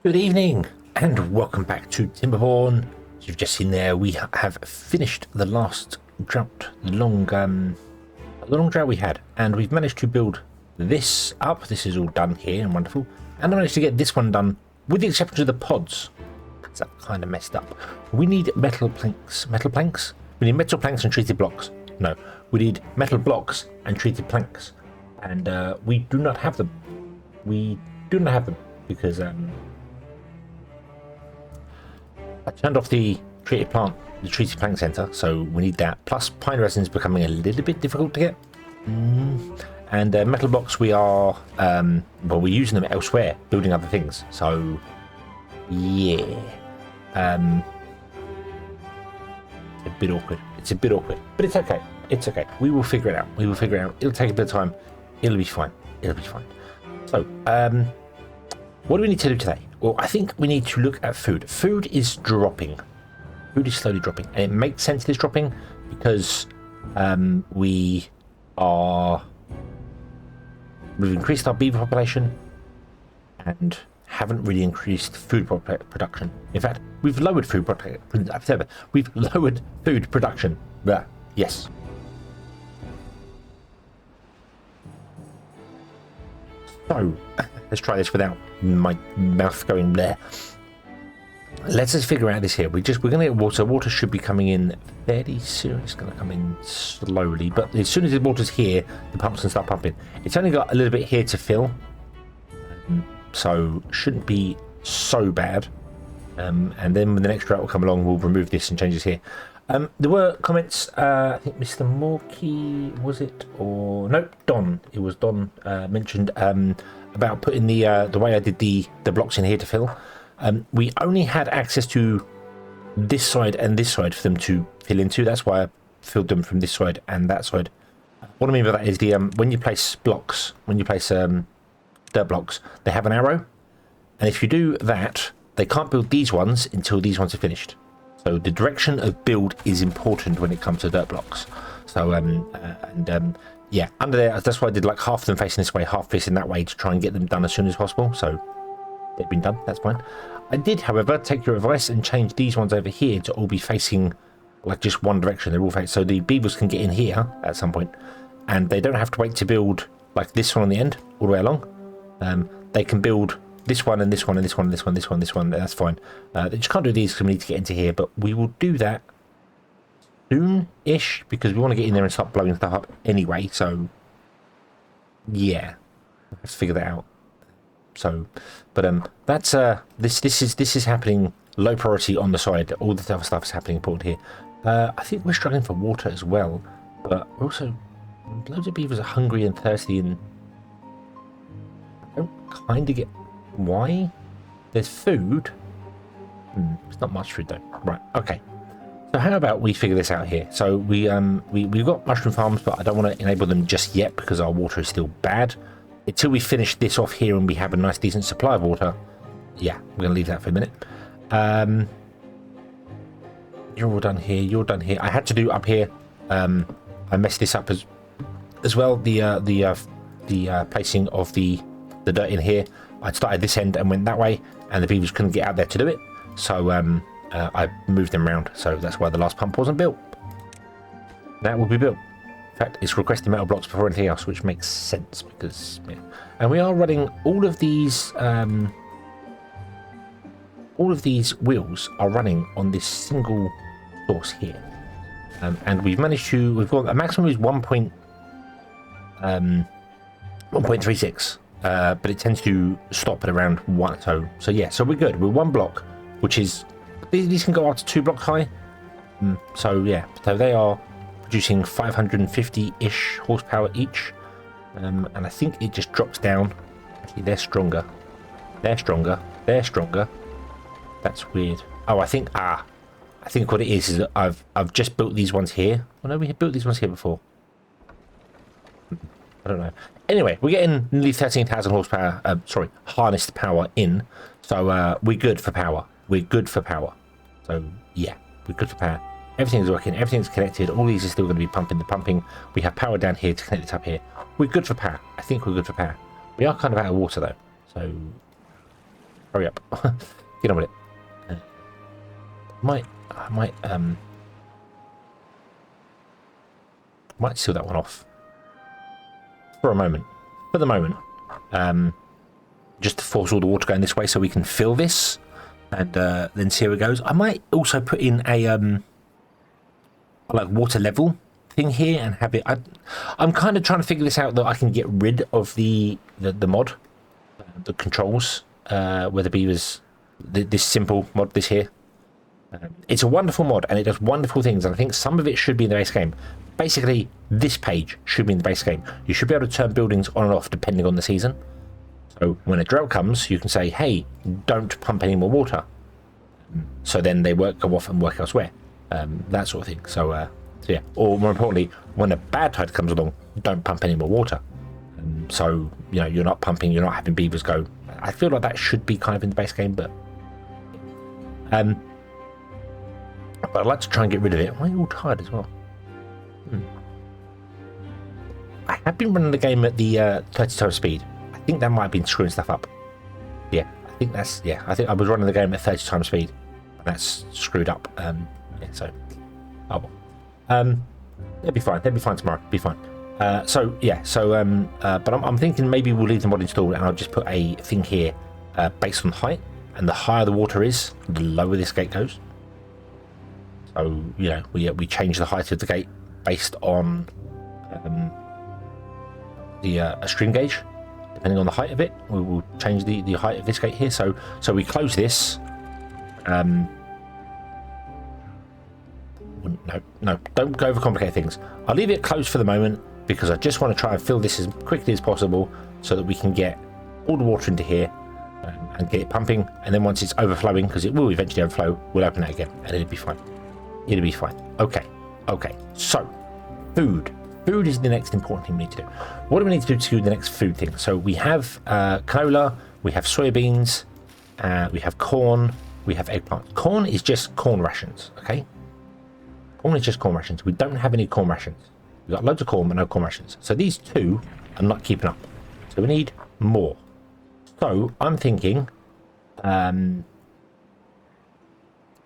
Good evening and welcome back to Timberborn. As you've just seen there, we have finished the last drought, the long drought we had, and we've managed to build this up. This is all done here and wonderful, and I managed to get this one done with the exception of the pods. That's kind of messed up. We need metal planks. We need metal planks and treated blocks. No, we need metal blocks and treated planks, and we do not have them. Because I turned off the treated plank center, so we need that. Plus, pine resin is becoming a little bit difficult to get. And metal blocks, we are, we're using them elsewhere, building other things. So, yeah. It's a bit awkward, but it's okay. It's okay. We will figure it out. It'll take a bit of time. It'll be fine. So, what do we need to do today? Well, I think we need to look at food. Food is dropping. Food is slowly dropping. And it makes sense it is dropping because we've increased our beaver population and haven't really increased food production. In fact, we've lowered food production. Yes. So, let's try this without my mouth going there. Let's just figure out this here. We're going to get water. Water should be coming in fairly soon. It's going to come in slowly, but as soon as the water's here, the pumps can start pumping. It's only got a little bit here to fill, so shouldn't be so bad. And then when the next drought will come along, we'll remove this and change this here. There were comments, I think Mr. Morkey, was it? Or no, Don. It was Don mentioned about putting the way I did the blocks in here to fill. We only had access to this side and this side for them to fill into. That's why I filled them from this side and that side. What I mean by that is the when you place blocks, dirt blocks, they have an arrow, and if you do that, they can't build these ones until these ones are finished. So the direction of build is important when it comes to dirt blocks. So yeah, under there, that's why I did like half of them facing this way, half facing that way to try and get them done as soon as possible. So they've been done, that's fine. I did, however, take your advice and change these ones over here to all be facing like just one direction. They're all facing, so the beavers can get in here at some point, and they don't have to wait to build like this one on the end all the way along. They can build this one and this one and this one and this one, this one. That's fine. They just can't do these because we need to get into here, but we will do that soon-ish because we want to get in there and start blowing stuff up anyway. So yeah, let's figure that out. So, but that's this is happening low priority on the side. All the other stuff is happening important here. I think we're struggling for water as well, but we're also loads of beavers are hungry and thirsty, and I don't kind of get why. There's food. It's not much food though. Right. Okay. So how about we figure this out here? So we've got mushroom farms, but I don't want to enable them just yet because our water is still bad. Until we finish this off here and we have a nice decent supply of water, yeah, we're going to leave that for a minute. You're all done here. You're done here. I had to do up here. I messed this up as well. The placing of the dirt in here. I started this end and went that way, and the beavers couldn't get out there to do it. So I moved them around. So that's why the last pump wasn't built. That will be built. In fact, it's requesting metal blocks before anything else, which makes sense because, yeah. And we are running all of these wheels are running on this single source here, and we've got a maximum is 1.36, but it tends to stop at around 1. So yeah, so we're good. We're one block, which is these can go up to 2 blocks high. So yeah, so they are producing 550-ish horsepower each, and I think it just drops down. Actually, they're stronger. That's weird. Oh, I think what it is that I've just built these ones here. Oh no, we had built these ones here before. I don't know. Anyway, we're getting nearly 13,000 horsepower. Harnessed power in. So we're good for power. So yeah, we're good for power. Everything's working, everything's connected, all these are still going to be pumping. We have power down here to connect it up here. We're good for power. I think we're good for power. We are kind of out of water though, so Hurry up. Get on with it. I might seal that one off for a moment. For the moment, just to force all the water going this way, so we can fill this, and then see how it goes. I might also put in a like water level thing here and have it. I'm kind of trying to figure this out, that I can get rid of the mod, the controls, where the beavers, this simple mod, this here. It's a wonderful mod and it does wonderful things, and I think some of it should be in the base game. Basically, this page should be in the base game. You should be able to turn buildings on and off depending on the season. So when a drought comes, you can say, hey, don't pump any more water. So then they go off and work elsewhere. That sort of thing. So yeah. Or more importantly, when a bad tide comes along, don't pump any more water. So, you know, you're not pumping, you're not having beavers go. I feel like that should be kind of in the base game, but I'd like to try and get rid of it. Why are you all tired as well? I have been running the game at the 30 times speed. I think that might have been screwing stuff up. Yeah, I think that's... Yeah, I think I was running the game at 30 times speed. And that's screwed up. Yeah, so... Oh well. They'll be fine. They'll be fine tomorrow. Be fine. So, yeah. So, but I'm thinking maybe we'll leave the mod installed and I'll just put a thing here based on height. And the higher the water is, the lower this gate goes. So, you know, we change the height of the gate based on a stream gauge. Depending on the height of it, we will change the height of this gate here. So we close this. No, don't go overcomplicate things. I'll leave it closed for the moment because I just want to try and fill this as quickly as possible so that we can get all the water into here and get it pumping. And then once it's overflowing, because it will eventually overflow, we'll open it again and it'll be fine. It'll be fine. Okay. So, food. Food is the next important thing we need to do. What do we need to do to do the next food thing? So we have canola, we have soybeans, we have corn, we have eggplant. Corn is just corn rations, okay? Corn is just corn rations. We don't have any corn rations. We've got loads of corn, but no corn rations. So these two are not keeping up. So we need more. So I'm thinking,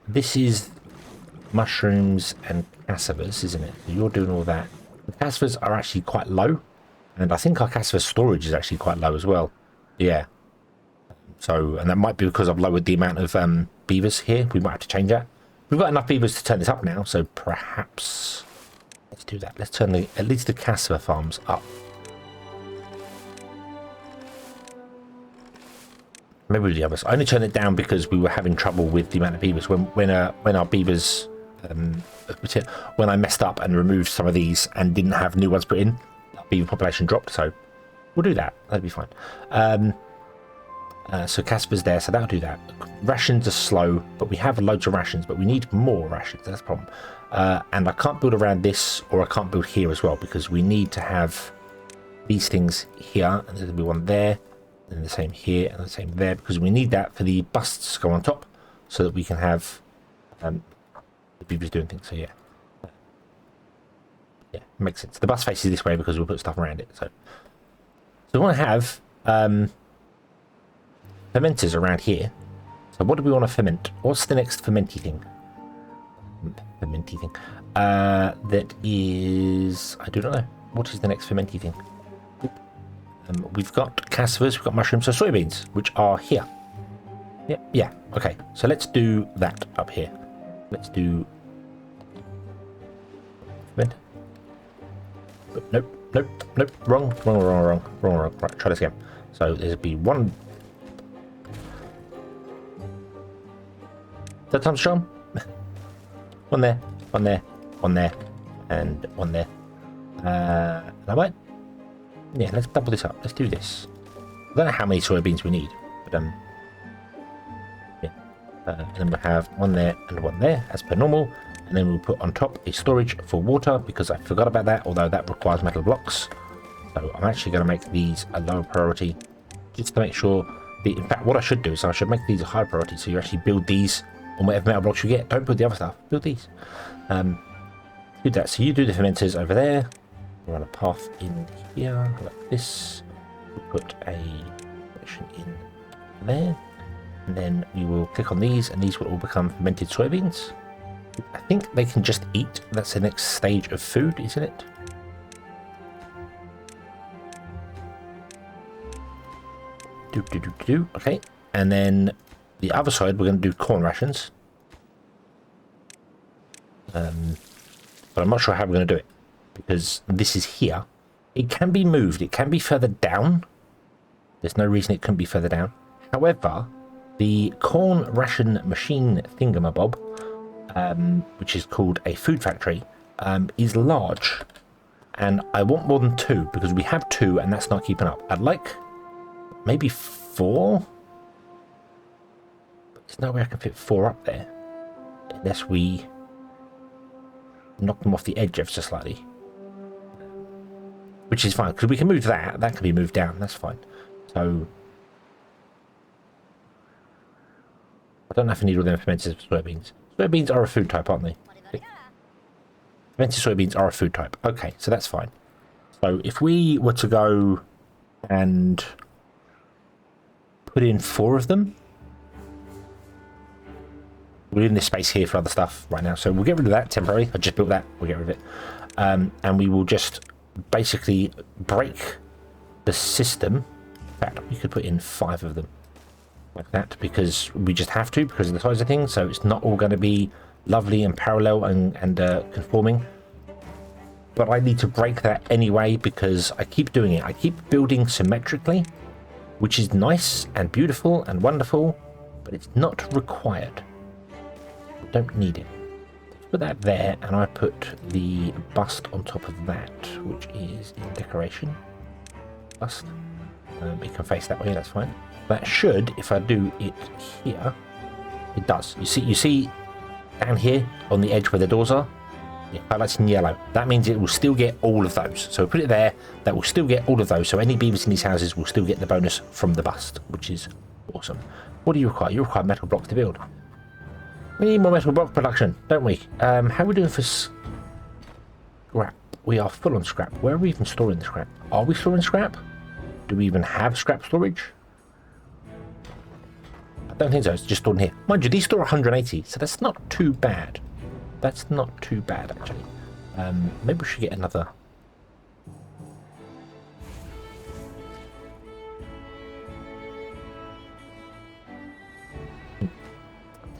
this is mushrooms and cassavas, isn't it? So you're doing all that. The cassavas are actually quite low, and I think our cassava storage is actually quite low as well. Yeah. So, and that might be because I've lowered the amount of beavers here. We might have to change that. We've got enough beavers to turn this up now, so perhaps let's do that. Let's turn at least the cassava farms up. Maybe with the others. I only turned it down because we were having trouble with the amount of beavers. When our beavers, when I messed up and removed some of these and didn't have new ones put in, our beaver population dropped. So we'll do that. That'll be fine. So cassava's there, so that'll do that. Rations are slow, but we have loads of rations, but we need more rations. That's the problem. And I can't build around this, or I can't build here as well, because we need to have these things here, and there'll be one there, and the same here, and the same there, because we need that for the busts to go on top, so that we can have the beavers doing things. So yeah, makes sense. The bus faces this way because we'll put stuff around it. So we want to have fermenters around here. So what do we want to ferment? What's the next fermenty thing? That is, I do not know. What is the next fermenty thing? We've got cassavas, we've got mushrooms, so soybeans, which are here. Yeah. Okay, so let's do that up here. Let's do ferment. Nope. Wrong. Right, try this again. So there'll be one. That time strong. One there, and one there. That might. Yeah, let's double this up. Let's do this. I don't know how many soybeans we need, but yeah. And then we'll have one there and one there, as per normal. And then we'll put on top a storage for water, because I forgot about that, although that requires metal blocks. So I'm actually going to make these a lower priority, just to make sure. In fact, what I should do is I should make these a high priority, so you actually build these on whatever metal blocks you get. Don't build the other stuff. Build these. Do that. So you do the fermenters over there. Run a path in here like this. We'll put a connection in there. And then we will click on these, and these will all become fermented soybeans. I think they can just eat. That's the next stage of food, isn't it? Okay, and then the other side we're going to do corn rations. But I'm not sure how we're going to do it, because this is here. It can be moved. It can be further down. There's no reason it couldn't be further down. However, the corn ration machine thingamabob, which is called a food factory, is large, and I want more than 2 because we have 2 and that's not keeping up. I'd like maybe 4, but there's no way I can fit 4 up there unless we knock them off the edge ever so slightly, which is fine because we can move that. That can be moved down. That's fine. So I don't know if I need all them fermented soybeans. Soybeans are a food type, aren't they? Fermented soybeans are a food type. Okay, so that's fine. So if we were to go and put in 4 of them, we're in this space here for other stuff right now, so we'll get rid of that temporarily. I just built that. We'll get rid of it, and we will just basically break the system. In fact, we could put in 5 of them like that because we just have to, because of the size of things. So it's not all going to be lovely and parallel and conforming, but I need to break that anyway because I keep doing it. I keep building symmetrically, which is nice and beautiful and wonderful, but it's not required. I don't need it. Put that there, and I put the bust on top of that, which is in decoration. Bust. It can face that way. That's fine. That should, if I do it here, it does. You see down here on the edge where the doors are, it highlights in yellow. That means it will still get all of those. So put it there. That will still get all of those. So any beavers in these houses will still get the bonus from the bust, which is awesome. What do you require? You require metal blocks to build. We need more metal block production, don't we? How are we doing for scrap? We are full on scrap. Where are we even storing the scrap? Are we storing scrap? Do we even have scrap storage? I don't think so. It's just stored in here. Mind you, these store 180, so that's not too bad. That's not too bad, actually. Maybe we should get another.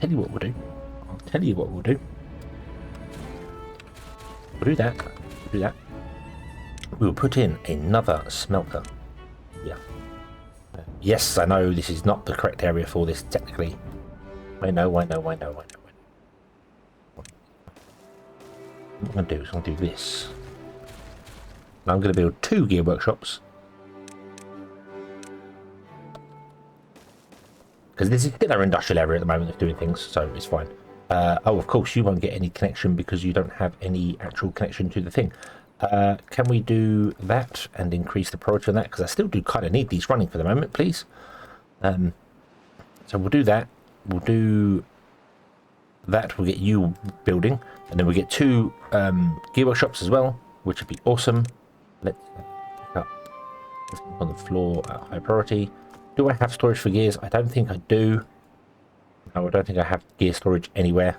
I'll tell you what we'll do. We'll do that. We'll do that. We'll put in another smelter. Yeah. Yes, I know this is not the correct area for this technically. I know. What I'm going to do is I'm going to do this. I'm going to build 2 gear workshops. Because this is our industrial area at the moment of doing things, so it's fine. Oh, of course, you won't get any connection because you don't have any actual connection to the thing. Can we do that and increase the priority on that? Because I still do kind of need these running for the moment, please. So we'll do that. We'll do that. We'll get you building, and then we'll get 2 gear workshops as well, which would be awesome. Let's pick up on the floor at high priority. Do I have storage for gears? I don't think I do. No, I don't think I have gear storage anywhere.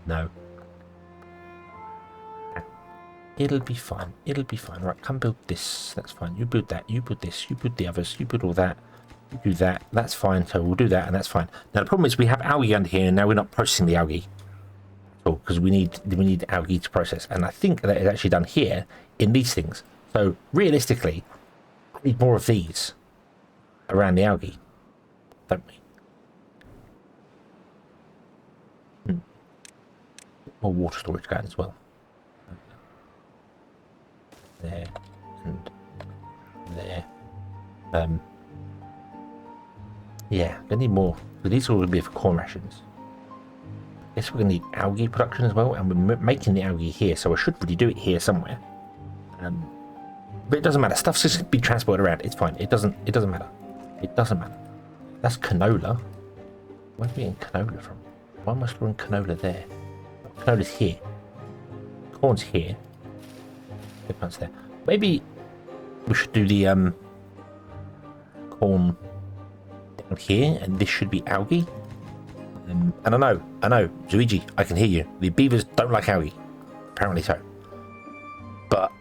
No. It'll be fine. It'll be fine. Right, come build this. That's fine. You build that. You build this. You build the others. You build all that. You do that. That's fine. So we'll do that, and that's fine. Now the problem is we have algae under here, and now we're not processing the algae. Because we need algae to process, and I think that is actually done here in these things. So realistically, I need more of these around the algae, don't we? More water storage going as well. There and there. Yeah, I need more. But these are all going to be for corn rations. I guess we're going to need algae production as well, and we're making the algae here, so I should really do it here somewhere. But it doesn't matter. Stuff's just going to be transported around. It's fine. It doesn't matter. It doesn't matter. That's canola. Where's we getting canola from? Why am I storing canola there? Canola's here. Corn's here. The plant's there. Maybe we should do the corn down here, and this should be algae. And I know, Zuigi, I can hear you. The beavers don't like algae, apparently so. But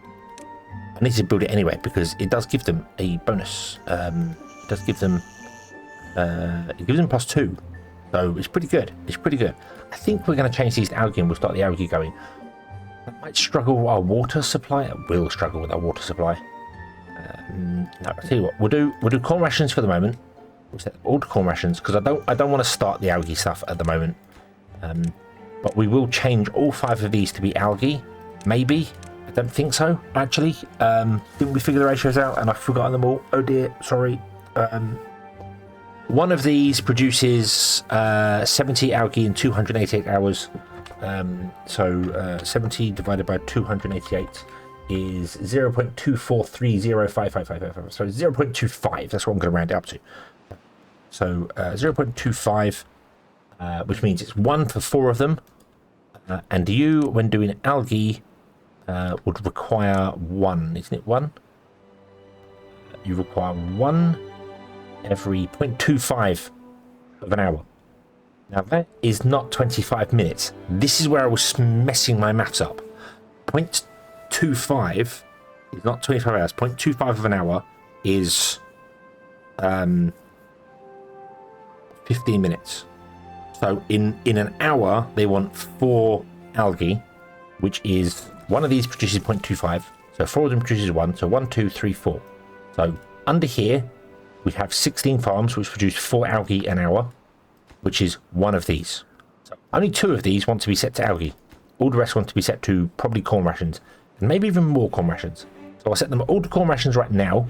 I need to build it anyway because it does give them a bonus. It does give them, it gives them +2, so it's pretty good. It's pretty good. I think we're going to change these to algae, and we'll start the algae going. That might struggle with our water supply. It will struggle with our water supply. No, I'll tell you what, we'll do corn rations for the moment. We'll set all the corn rations because I don't want to start the algae stuff at the moment. But we will change all 5 of these to be algae. Maybe. I don't think so, actually. Didn't we figure the ratios out and I've forgotten them all? Oh dear, sorry. One of these produces 70 algae in 288 hours. So 70 divided by 288 is 0.243055555. So 0.25, that's what I'm going to round it up to. So 0.25, which means it's 1 for 4 of them. And you, when doing algae, would require 1, isn't it 1? You require 1 every 0.25 of an hour. Now that is not 25 minutes. This is where I was messing my maths up. 0.25 is not 25 hours. 0.25 of an hour is 15 minutes. So in an hour, they want 4 algae, which is, one of these produces 0.25. So 4 of them produces 1. So 1, 2, 3, 4. So under here, we have 16 farms which produce 4 algae an hour, which is 1 of these. So only 2 of these want to be set to algae. All the rest want to be set to probably corn rations, and maybe even more corn rations. So I'll set them all to corn rations right now,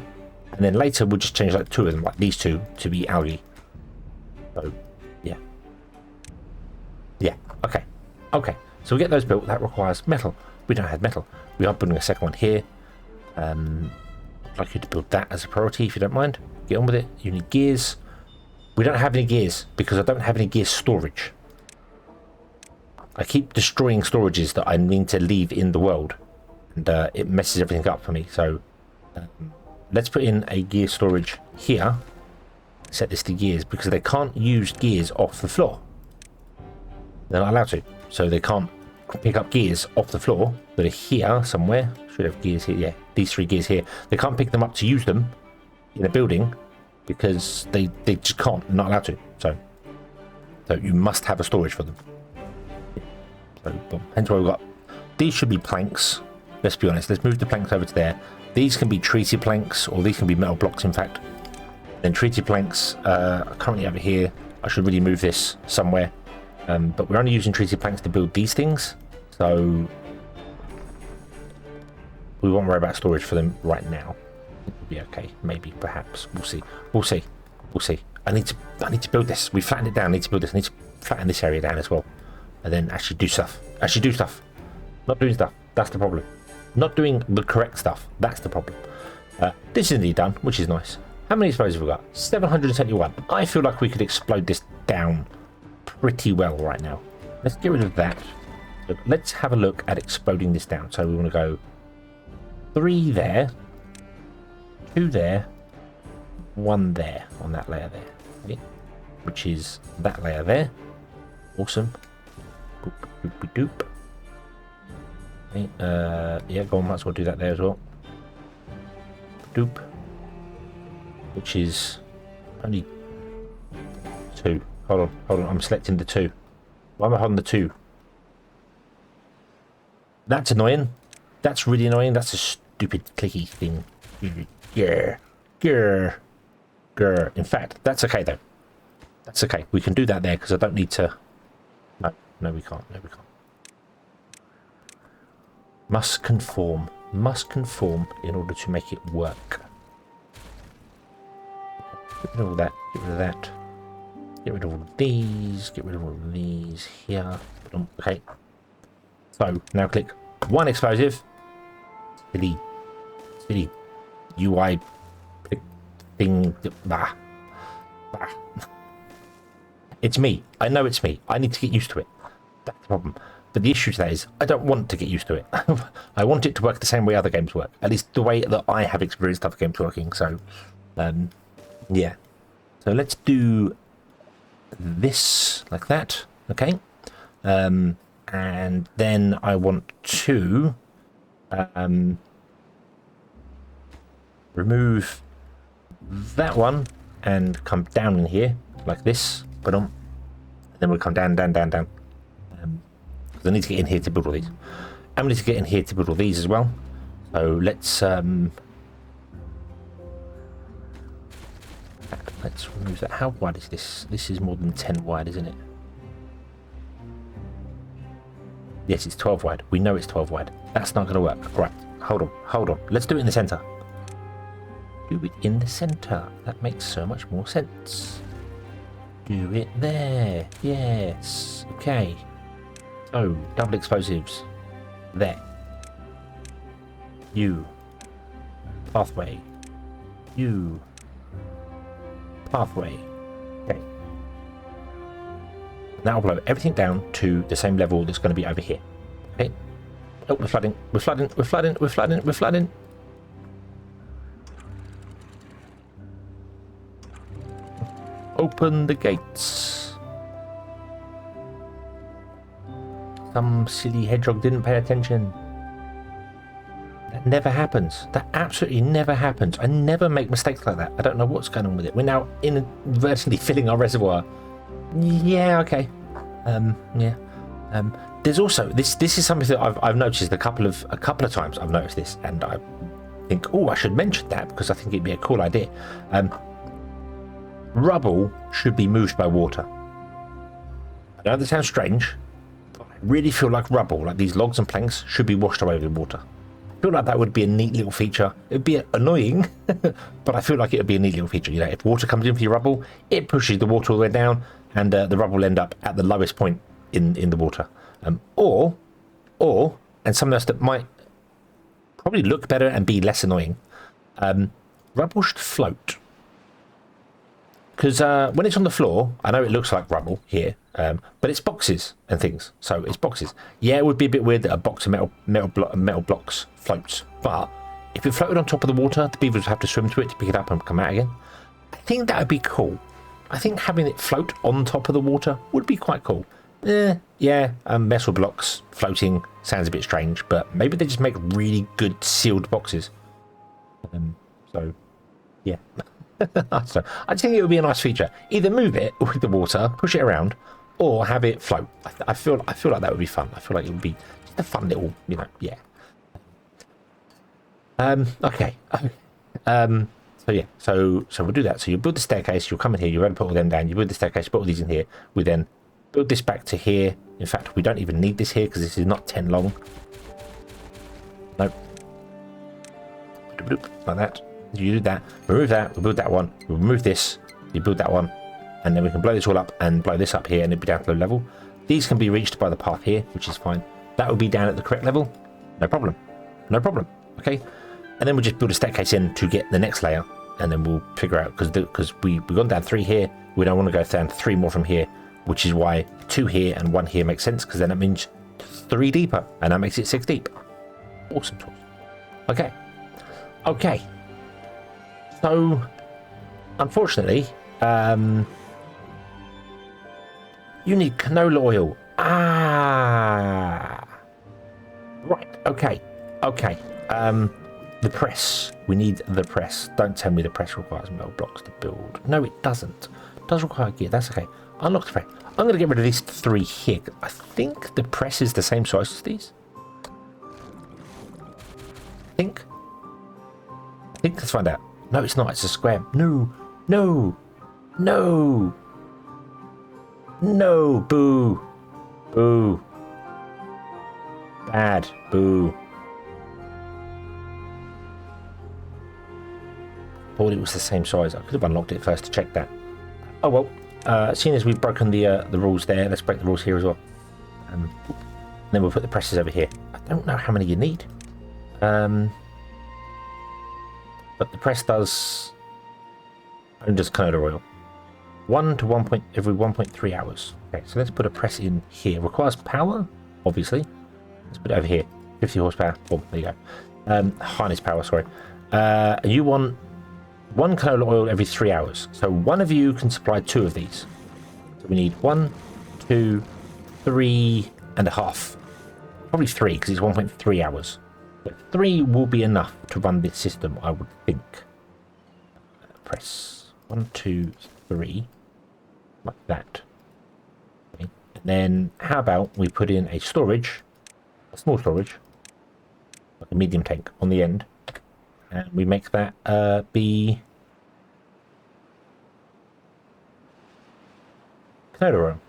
and then later we'll just change like 2 of them, like these 2, to be algae. So, yeah. Yeah, okay. Okay, so we get those built. That requires metal. We don't have metal. We are building a second one here. I'd like you to build that as a priority, if you don't mind. Get on with it. You need gears. We don't have any gears because I don't have any gear storage. I keep destroying storages that I need to leave in the world, and it messes everything up for me. So let's put in a gear storage here. Set this to gears because they can't use gears off the floor. They're not allowed to, so they can't pick up gears off the floor that are here somewhere. Should have gears here. Yeah, these 3 gears here. They can't pick them up to use them in a building because they just can't. They're not allowed to. So you must have a storage for them. So boom. Hence why we've got these. Should be planks. Let's be honest. Let's move the planks over to there. These can be treated planks, or these can be metal blocks. In fact, then treated planks are currently over here. I should really move this somewhere. But we're only using treated planks to build these things, so we won't worry about storage for them right now. It'll be okay, maybe, perhaps. We'll see. We'll see. We'll see. I need to build this. We flattened it down. I need to build this. I need to flatten this area down as well, and then actually do stuff. Actually do stuff. Not doing stuff. That's the problem. Not doing the correct stuff. That's the problem. This is indeed done, which is nice. How many explosives have we got? 771. I feel like we could explode this down pretty well right now. Let's get rid of that. Look, let's have a look at exploding this down. So we want to go 3 there, 2 there, 1 there on that layer there, okay, which is that layer there. Awesome. Boop, boop, boop, doop. Okay, yeah, go on, might as well do that there as well. Doop. Which is only 2. Hold on, I'm selecting the 2. Why am I holding the 2? That's annoying. That's really annoying. That's a stupid clicky thing. Yeah. Grr. Grr. In fact, that's okay though. That's okay. We can do that there because I don't need to... No, we can't. No, we can't. Must conform. Must conform in order to make it work. Get rid of all that. Get rid of that. Get rid of all of these. Get rid of all of these here. Okay. So now click 1 explosive. Silly UI thing. Bah. It's me. I know it's me. I need to get used to it. That's the problem. But the issue to that is I don't want to get used to it. I want it to work the same way other games work, at least the way that I have experienced other games working. So, yeah. So let's do this like that, okay? And then I want to remove that one and come down in here like this, but on. Then we'll come down, down, down, down. Because I need to get in here to build all these. And we need to get in here to build all these as well. So let's remove that. How wide is this? This is more than 10 wide, isn't it? Yes, it's 12 wide. We know it's 12 wide. That's not going to work. Right, hold on, hold on. Let's do it in the center. Do it in the center. That makes so much more sense. Do it there. Yes. Okay. So, double explosives. There. You. Pathway. You. Pathway. Okay. Now I'll blow everything down to the same level that's going to be over here. Okay. Oh, we're flooding. We're flooding. We're flooding. We're flooding. We're flooding. Open the gates. Some silly hedgehog didn't pay attention. That never happens. That absolutely never happens. I never make mistakes like that. I don't know what's going on with it. We're now inadvertently filling our reservoir. Yeah, okay. Yeah. There's also this is something that I've noticed a couple of times. I've noticed this, and I think, oh, I should mention that because I think it'd be a cool idea. Rubble should be moved by water. I know that sounds strange, but I really feel like rubble, like these logs and planks, should be washed away with water. I feel like that would be a neat little feature. It'd be annoying, but I feel like it would be a neat little feature. You know, if water comes in for your rubble, it pushes the water all the way down, and the rubble will end up at the lowest point in the water. Or, and something else that might probably look better and be less annoying, rubble should float. Because when it's on the floor, I know it looks like rubble here, but it's boxes and things. So it's boxes. Yeah, it would be a bit weird that a box of metal blocks floats. But if it floated on top of the water, the beavers would have to swim to it to pick it up and come out again. I think that would be cool. I think having it float on top of the water would be quite cool. Yeah, metal blocks floating sounds a bit strange, but maybe they just make really good sealed boxes. So, yeah. So I think it would be a nice feature. Either move it with the water, push it around, or have it float. I feel like that would be fun. I feel like it would be just a fun little, yeah. Okay. So yeah. So we'll do that. So you build the staircase. You'll come in here. You're going to put all them down. You build the staircase. Put all these in here. We then build this back to here. In fact, we don't even need this here because this is not 10 long. Nope. Like that. You do that, remove that, we'll build that one, we'll remove this, you build that one, and then we can blow this all up and blow this up here and it'll be down to low level. These can be reached by the path here, which is fine. That will be down at the correct level, no problem, okay? And then we'll just build a staircase in to get the next layer, and then we'll figure out, because we've gone down 3 here, we don't want to go down 3 more from here, which is why 2 here and 1 here makes sense, because then that means 3 deeper, and that makes it 6 deep. Awesome tools. Okay. So, unfortunately, you need canola oil. Right. Okay. The press. We need the press. Don't tell me the press requires metal blocks to build. No, it doesn't. It does require gear. That's okay. Unlock the press. I'm going to get rid of these 3 here. I think the press is the same size as these. I think. Let's find out. No, it's not. It's a square. No. Boo. Bad. Boo. Thought it was the same size. I could have unlocked it first to check that. Oh well. Seeing as we've broken the rules there, let's break the rules here as well. Then we'll put the presses over here. I don't know how many you need. But the press does canola oil. 1 to 1 point every 1.3 hours. Okay, so let's put a press in here. Requires power obviously. Let's put it over here. 50 horsepower. Boom, there you go. Harness power, sorry. You want 1 canola oil every 3 hours. So one of you can supply 2 of these. So we need 1, 2, 3.5. Probably 3 because it's 1.3 hours. But 3 will be enough to run this system, I would think. Press 1, 2, 3. Like that. Okay. And then how about we put in a storage, a small storage, like a medium tank on the end. And we make that be canola oil.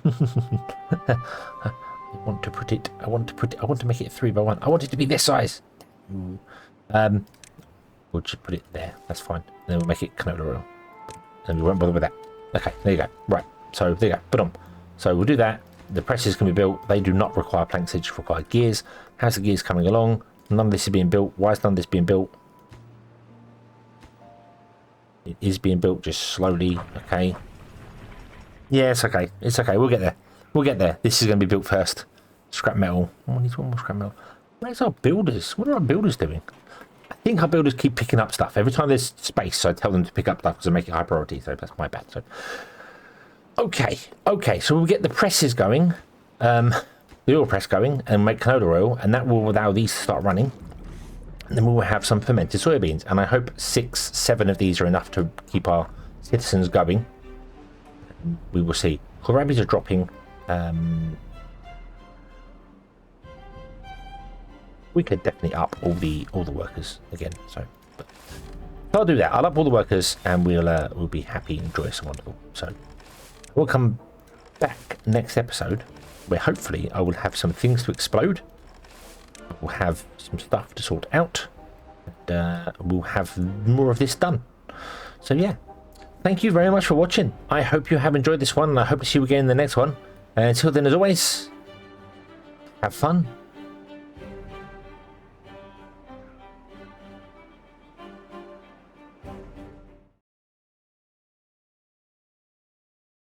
I want to make it 3x1. I want it to be this size. We'll just put it there. That's fine. And then we'll make it canola oil. And we won't bother with that. Okay, there you go. Right. So there you go. Put on. So we'll do that. The presses can be built. They do not require planks, they just require gears. How's the gears coming along? None of this is being built. Why is none of this being built? It is being built just slowly. Okay. Yeah, it's okay. It's okay. We'll get there. We'll get there. This is going to be built first. Scrap metal. Oh, I need one more scrap metal. Where's our builders? What are our builders doing? I think our builders keep picking up stuff. Every time there's space, I tell them to pick up stuff because I make it high priority. So that's my bad. So. Okay, so we'll get the presses going, the oil press going, and make canola oil, and that will allow these to start running. And then we will have some fermented soybeans, and I hope 6, 7 of these are enough to keep our citizens going. We will see. Kohlrabies are dropping. We could definitely up all the workers again. So I'll do that. I'll up all the workers, and we'll be happy and joyous and wonderful. So. We'll come back next episode where hopefully I will have some things to explode. We'll have some stuff to sort out. And we'll have more of this done. So yeah, thank you very much for watching. I hope you have enjoyed this one and I hope to see you again in the next one. And until then, as always, have fun